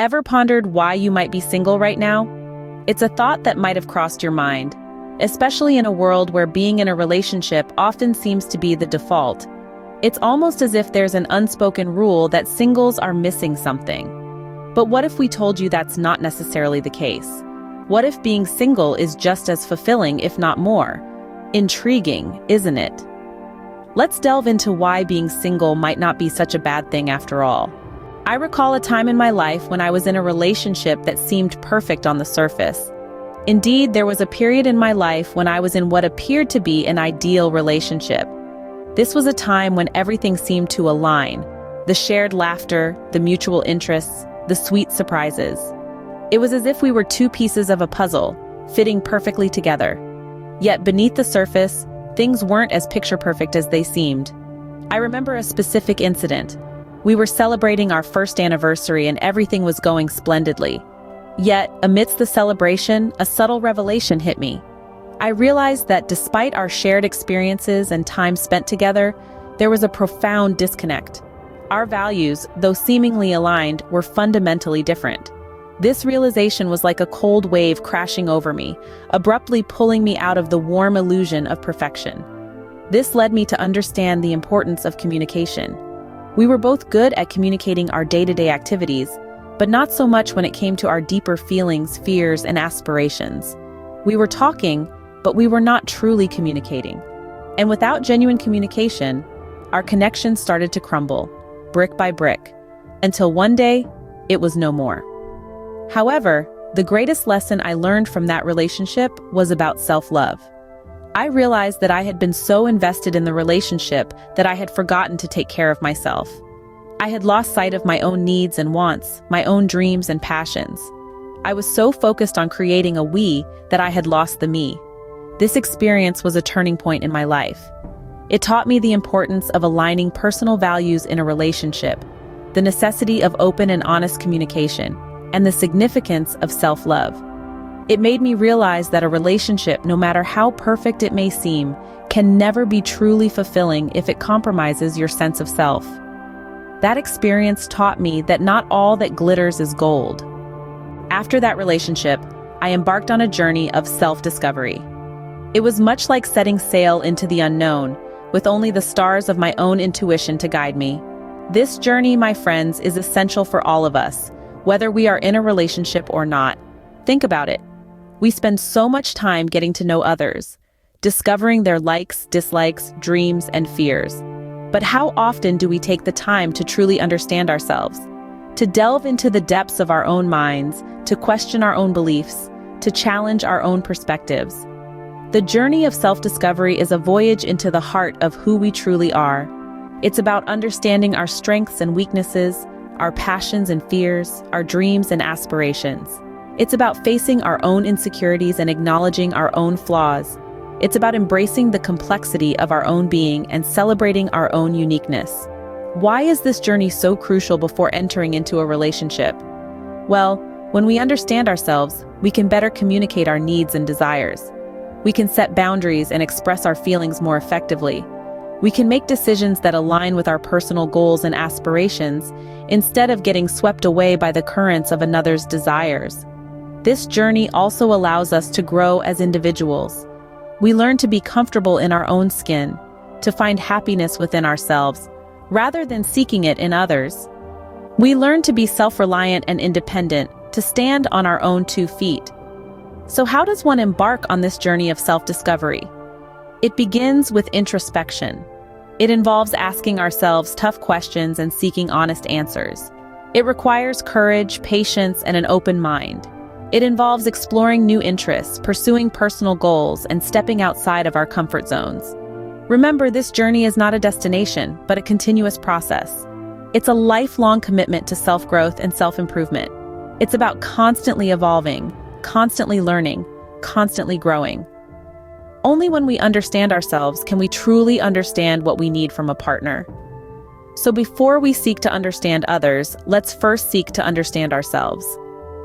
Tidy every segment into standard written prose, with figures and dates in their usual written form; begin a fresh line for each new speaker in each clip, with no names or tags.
Ever pondered why you might be single right now? It's a thought that might have crossed your mind, especially in a world where being in a relationship often seems to be the default. It's almost as if there's an unspoken rule that singles are missing something. But what if we told you that's not necessarily the case? What if being single is just as fulfilling, if not more? Intriguing, isn't it? Let's delve into why being single might not be such a bad thing after all. I recall a time in my life when I was in a relationship that seemed perfect on the surface. Indeed, there was a period in my life when I was in what appeared to be an ideal relationship. This was a time when everything seemed to align: the shared laughter, the mutual interests, the sweet surprises. It was as if we were two pieces of a puzzle, fitting perfectly together. Yet beneath the surface, things weren't as picture-perfect as they seemed. I remember a specific incident. We were celebrating our first anniversary and everything was going splendidly. Yet, amidst the celebration, a subtle revelation hit me. I realized that despite our shared experiences and time spent together, there was a profound disconnect. Our values, though seemingly aligned, were fundamentally different. This realization was like a cold wave crashing over me, abruptly pulling me out of the warm illusion of perfection. This led me to understand the importance of communication. We were both good at communicating our day-to-day activities, but not so much when it came to our deeper feelings, fears, and aspirations. We were talking, but we were not truly communicating. And without genuine communication, our connection started to crumble, brick by brick, until one day, it was no more. However, the greatest lesson I learned from that relationship was about self-love. I realized that I had been so invested in the relationship that I had forgotten to take care of myself. I had lost sight of my own needs and wants, my own dreams and passions. I was so focused on creating a we that I had lost the me. This experience was a turning point in my life. It taught me the importance of aligning personal values in a relationship, the necessity of open and honest communication, and the significance of self-love. It made me realize that a relationship, no matter how perfect it may seem, can never be truly fulfilling if it compromises your sense of self. That experience taught me that not all that glitters is gold. After that relationship, I embarked on a journey of self-discovery. It was much like setting sail into the unknown, with only the stars of my own intuition to guide me. This journey, my friends, is essential for all of us, whether we are in a relationship or not. Think about it. We spend so much time getting to know others, discovering their likes, dislikes, dreams, and fears. But how often do we take the time to truly understand ourselves, to delve into the depths of our own minds, to question our own beliefs, to challenge our own perspectives? The journey of self-discovery is a voyage into the heart of who we truly are. It's about understanding our strengths and weaknesses, our passions and fears, our dreams and aspirations. It's about facing our own insecurities and acknowledging our own flaws. It's about embracing the complexity of our own being and celebrating our own uniqueness. Why is this journey so crucial before entering into a relationship? Well, when we understand ourselves, we can better communicate our needs and desires. We can set boundaries and express our feelings more effectively. We can make decisions that align with our personal goals and aspirations instead of getting swept away by the currents of another's desires. This journey also allows us to grow as individuals. We learn to be comfortable in our own skin, to find happiness within ourselves, rather than seeking it in others. We learn to be self-reliant and independent, to stand on our own 2 feet. So how does one embark on this journey of self-discovery? It begins with introspection. It involves asking ourselves tough questions and seeking honest answers. It requires courage, patience, and an open mind. It involves exploring new interests, pursuing personal goals, and stepping outside of our comfort zones. Remember, this journey is not a destination, but a continuous process. It's a lifelong commitment to self-growth and self-improvement. It's about constantly evolving, constantly learning, constantly growing. Only when we understand ourselves can we truly understand what we need from a partner. So before we seek to understand others, let's first seek to understand ourselves.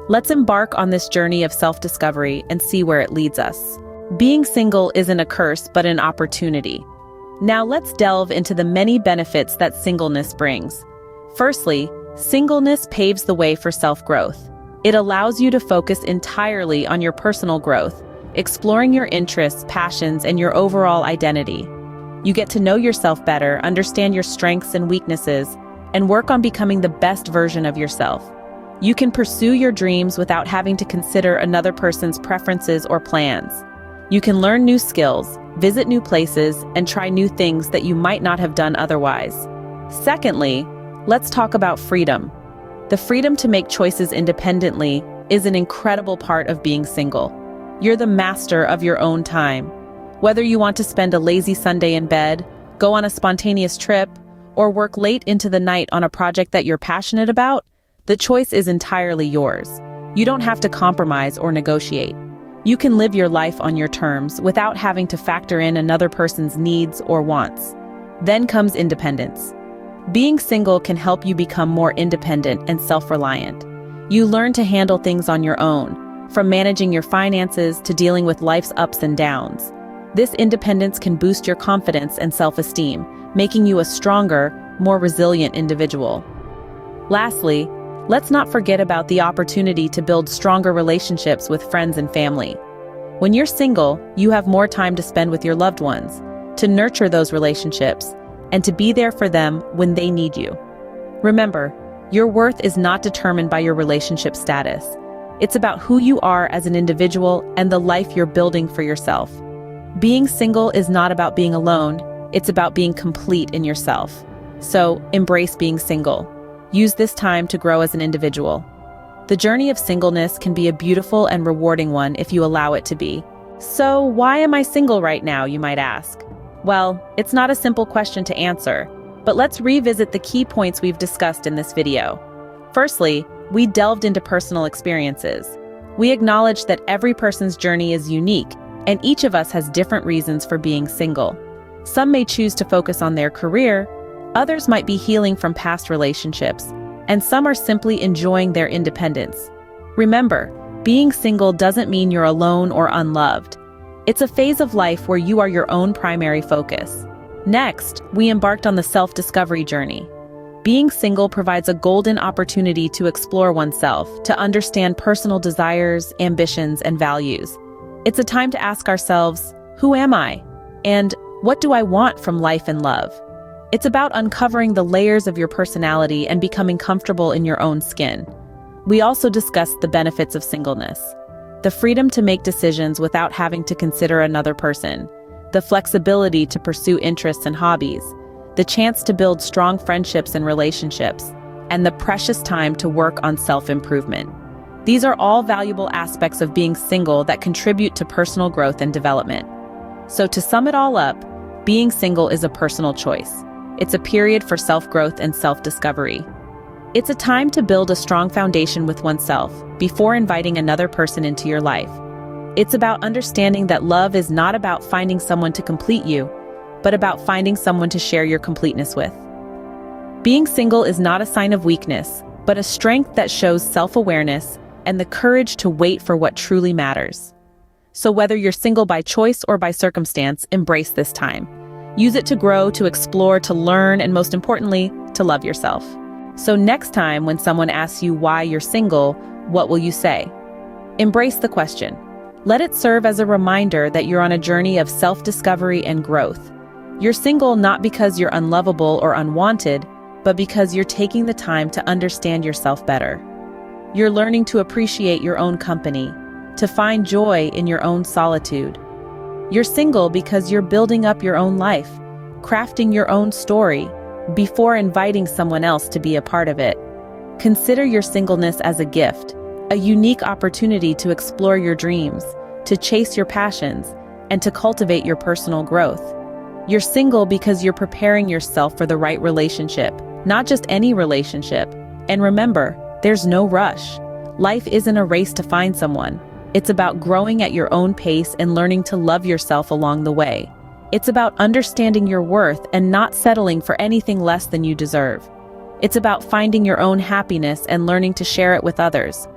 Let's embark on this journey of self-discovery and see where it leads us. Being single isn't a curse, but an opportunity. Now let's delve into the many benefits that singleness brings. Firstly, Singleness paves the way for self-growth. It allows you to focus entirely on your personal growth, exploring your interests, passions, and your overall identity. You get to know yourself better, understand your strengths and weaknesses, and work on becoming the best version of yourself. You can pursue your dreams without having to consider another person's preferences or plans. You can learn new skills, visit new places, and try new things that you might not have done otherwise. Secondly, let's talk about freedom. The freedom to make choices independently is an incredible part of being single. You're the master of your own time. Whether you want to spend a lazy Sunday in bed, go on a spontaneous trip, or work late into the night on a project that you're passionate about, the choice is entirely yours. You don't have to compromise or negotiate. You can live your life on your terms without having to factor in another person's needs or wants. Then comes independence. Being single can help you become more independent and self-reliant. You learn to handle things on your own, from managing your finances to dealing with life's ups and downs. This independence can boost your confidence and self-esteem, making you a stronger, more resilient individual. Lastly, let's not forget about the opportunity to build stronger relationships with friends and family. When you're single, you have more time to spend with your loved ones, to nurture those relationships, and to be there for them when they need you. Remember, your worth is not determined by your relationship status. It's about who you are as an individual and the life you're building for yourself. Being single is not about being alone, it's about being complete in yourself. So, embrace being single. Use this time to grow as an individual. The journey of singleness can be a beautiful and rewarding one if you allow it to be. So, why am I single right now, you might ask? Well, it's not a simple question to answer, but let's revisit the key points we've discussed in this video. Firstly, we delved into personal experiences. We acknowledged that every person's journey is unique, and each of us has different reasons for being single. Some may choose to focus on their career, others might be healing from past relationships, and some are simply enjoying their independence. Remember, being single doesn't mean you're alone or unloved. It's a phase of life where you are your own primary focus. Next, we embarked on the self-discovery journey. Being single provides a golden opportunity to explore oneself, to understand personal desires, ambitions, and values. It's a time to ask ourselves, who am I? And what do I want from life and love? It's about uncovering the layers of your personality and becoming comfortable in your own skin. We also discussed the benefits of singleness. The freedom to make decisions without having to consider another person, the flexibility to pursue interests and hobbies, the chance to build strong friendships and relationships, and the precious time to work on self-improvement. These are all valuable aspects of being single that contribute to personal growth and development. So to sum it all up, being single is a personal choice. It's a period for self-growth and self-discovery. It's a time to build a strong foundation with oneself before inviting another person into your life. It's about understanding that love is not about finding someone to complete you, but about finding someone to share your completeness with. Being single is not a sign of weakness, but a strength that shows self-awareness and the courage to wait for what truly matters. So whether you're single by choice or by circumstance, embrace this time. Use it to grow, to explore, to learn, and most importantly, to love yourself. So next time when someone asks you why you're single, what will you say? Embrace the question. Let it serve as a reminder that you're on a journey of self-discovery and growth. You're single not because you're unlovable or unwanted, but because you're taking the time to understand yourself better. You're learning to appreciate your own company, to find joy in your own solitude. You're single because you're building up your own life, crafting your own story, before inviting someone else to be a part of it. Consider your singleness as a gift, a unique opportunity to explore your dreams, to chase your passions, and to cultivate your personal growth. You're single because you're preparing yourself for the right relationship, not just any relationship. And remember, there's no rush. Life isn't a race to find someone. It's about growing at your own pace and learning to love yourself along the way. It's about understanding your worth and not settling for anything less than you deserve. It's about finding your own happiness and learning to share it with others.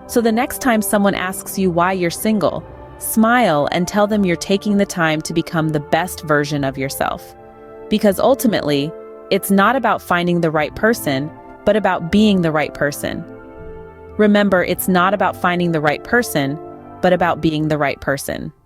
So the next time someone asks you why you're single, smile and tell them you're taking the time to become the best version of yourself. Because ultimately, it's not about finding the right person, but about being the right person. Remember, it's not about finding the right person, but about being the right person.